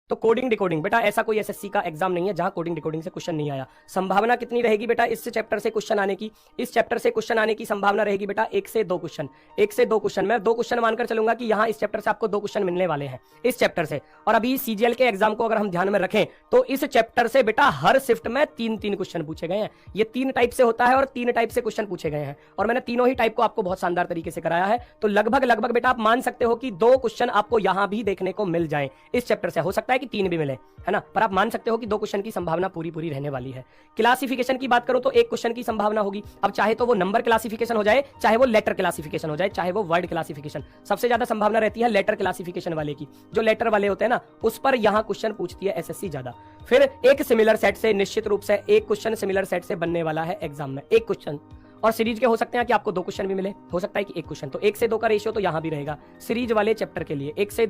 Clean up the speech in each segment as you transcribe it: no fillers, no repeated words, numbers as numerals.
तो coding decoding बेटा ऐसा कोई एसएससी का एग्जाम नहीं है जहां कोडिंग डिकोडिंग से क्वेश्चन नहीं आया। संभावना कितनी रहेगी बेटा इस चैप्टर से क्वेश्चन आने की? इस चैप्टर से क्वेश्चन आने की संभावना रहेगी बेटा 1 से 2 क्वेश्चन। 1 से 2 क्वेश्चन, मैं 2 क्वेश्चन मानकर चलूंगा कि यहां इस चैप्टर से आपको 2 क्वेश्चन मिलने वाले हैं इस चैप्टर से। और अभी सीजीएल के एग्जाम को अगर हम ध्यान में रखें तो इस चैप्टर से बेटा हर शिफ्ट में 3-3 क्वेश्चन पूछे गए हैं। ये 3 टाइप से होता है और 3 टाइप से क्वेश्चन पूछे गए हैं और मैंने तीनों ही टाइप को आपको बहुत शानदार तरीके से कराया है। तो लगभग बेटा आप मान सकते हो कि 2 क्वेश्चन आपको यहां भी देखने को मिल जाए इस चैप्टर से। हो सकता है कि 3 भी मिले, है ना, पर आप मान सकते हो कि 2 क्वेश्चन की संभावना पूरी रहने वाली है। क्लासिफिकेशन की बात करूं तो 1 क्वेश्चन की संभावना होगी। अब चाहे तो वो नंबर क्लासिफिकेशन हो जाए, चाहे वो लेटर क्लासिफिकेशन हो जाए, चाहे वो वर्ड क्लासिफिकेशन, सबसे ज्यादा संभावना रहती है लेटर क्लासिफिकेशन वाले की। जो लेटर वाले होते हैं ना उस पर यहां क्वेश्चन पूछती है एसएससी ज्यादा। फिर एक सिमिलर सेट से निश्चित रूप से 1 क्वेश्चन सिमिलर सेट से बनने वाला है एग्जाम में, 1 क्वेश्चन। और सीरीज के हो सकते हैं कि आपको 2 क्वेश्चन भी मिले, हो सकता है कि 1 क्वेश्चन। तो 1 से 2 का रेशियो तो यहां भी रहेगा सीरीज वाले चैप्टर के लिए। 1 से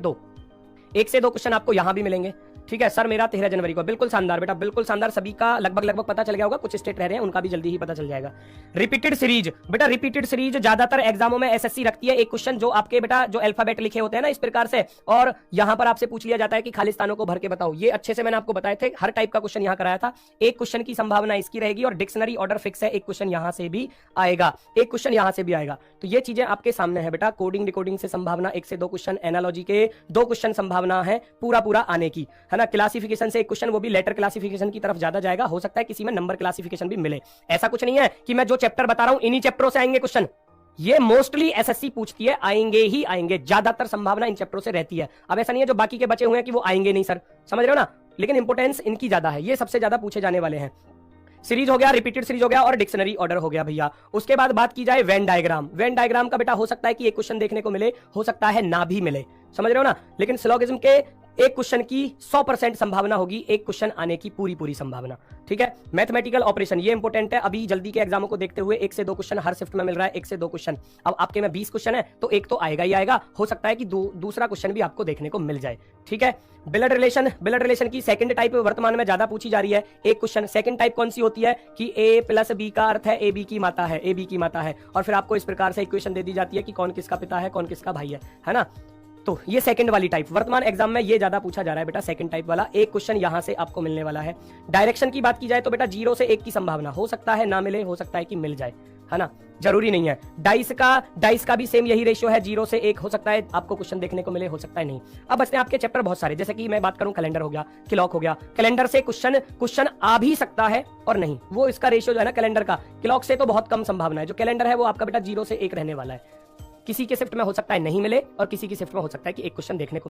2 क्वेश्चन आपको यहां भी मिलेंगे। ठीक है सर, मेरा 13 जनवरी को। बिल्कुल शानदार बेटा, बिल्कुल शानदार। सभी का लगभग पता चल गया होगा, कुछ स्टेट रह रहे हैं उनका भी जल्दी ही पता चल जाएगा। रिपीटेड सीरीज बेटा, रिपीटेड सीरीज ज्यादातर एग्जामों में एसएससी रखती है। 1 क्वेश्चन जो आपके बेटा जो अल्फाबेट लिखे होते हैं ना इस प्रकार से, और यहां पर आपसे पूछ लिया जाता है कि खाली स्थानों को भर के बताओ। ये अच्छे से मैंने आपको बताए थे, हर टाइप का क्वेश्चन यहां कराया था। 1 क्वेश्चन की संभावना इसकी रहेगी और डिक्शनरी ऑर्डर फिक्स है, 1 क्वेश्चन यहां से भी आएगा, 1 क्वेश्चन यहां से भी आएगा। तो ये चीजें आपके सामने है बेटा। कोडिंग डिकोडिंग से संभावना 1 से 2 क्वेश्चन, एनालॉजी के 2 क्वेश्चन संभावना है पूरा आने की, है ना। क्लासिफिकेशन से 1 क्वेश्चन, वो भी लेटर क्लासिफिकेशन की तरफ ज्यादा जाएगा। हो सकता है किसी में नंबर क्लासिफिकेशन भी मिले। ऐसा कुछ नहीं है कि मैं जो चैप्टर बता रहा हूं इन्हीं चैप्टरों से आएंगे क्वेश्चन। ये मोस्टली एसएससी पूछती है, आएंगे ही आएंगे, ज्यादातर संभावना इन चैप्टरों से रहती है। अब ऐसा नहीं है जो बाकी के बचे हुए हैं कि वो आएंगे नहीं सर, समझ रहे हो ना, लेकिन इंपोर्टेंस इनकी ज्यादा है। ये सबसे ज्यादा पूछे जाने वाले हैं। सीरीज हो गया, रिपीटेड सीरीज हो गया और डिक्शनरी ऑर्डर हो गया भैया। उसके बाद बात की जाए वेन डायग्राम। वेन डायग्राम का बेटा हो सकता है कि 1 क्वेश्चन देखने को मिले, हो सकता है ना भी मिले, समझ रहे हो ना। लेकिन सिलोगिज्म के 1 क्वेश्चन की 100% संभावना होगी, 1 क्वेश्चन आने की पूरी संभावना। ठीक है, मैथमेटिकल ऑपरेशन ये इंपॉर्टेंट है। अभी जल्दी के एग्जामों को देखते हुए 1 से 2 क्वेश्चन हर शिफ्ट में मिल रहा है, 1 से 2 क्वेश्चन। अब आपके में 20 क्वेश्चन है तो 1 तो आएगा ही आएगा। हो सकता है कि दूसरा क्वेश्चन भी आपको देखने को मिल जाए। ठीक है, ब्लड रिलेशन की सेकंड टाइप वर्तमान में ज्यादा पूछी जा रही है। 1 क्वेश्चन, सेकंड टाइप कौन सी होती है कि A + B का अर्थ है ए बी की माता है, AB की माता है। और फिर आपको इस प्रकार से इक्वेशन दे दी जाती है कि कौन किसका पिता है, कौन किसका भाई है ना। तो ये सेकंड वाली टाइप वर्तमान एग्जाम में ये ज्यादा पूछा जा रहा है बेटा, सेकंड टाइप वाला। 1 क्वेश्चन यहां से आपको मिलने वाला है। डायरेक्शन की बात की जाए तो बेटा 0 से 1 की संभावना, हो सकता है ना मिले, हो सकता है कि मिल जाए, है ना, जरूरी नहीं है। डाइस का भी सेम यही रेशियो है, 0 से 1 हो सकता है आपको क्वेश्चन देखने को मिले, हो सकता है नहीं। अब बचते हैं आपके चैप्टर बहुत सारे, जैसे कि मैं बात करूं कैलेंडर हो गया, क्लॉक हो गया। कैलेंडर से क्वेश्चन आ भी सकता है और नहीं, वो इसका रेशियो जो है ना कैलेंडर का, क्लॉक से तो बहुत कम संभावना है। जो कैलेंडर है वो आपका बेटा 0 से 1 रहने वाला है। किसी के शिफ्ट में हो सकता है नहीं मिले और किसी की शिफ्ट में हो सकता है कि 1 क्वेश्चन देखने को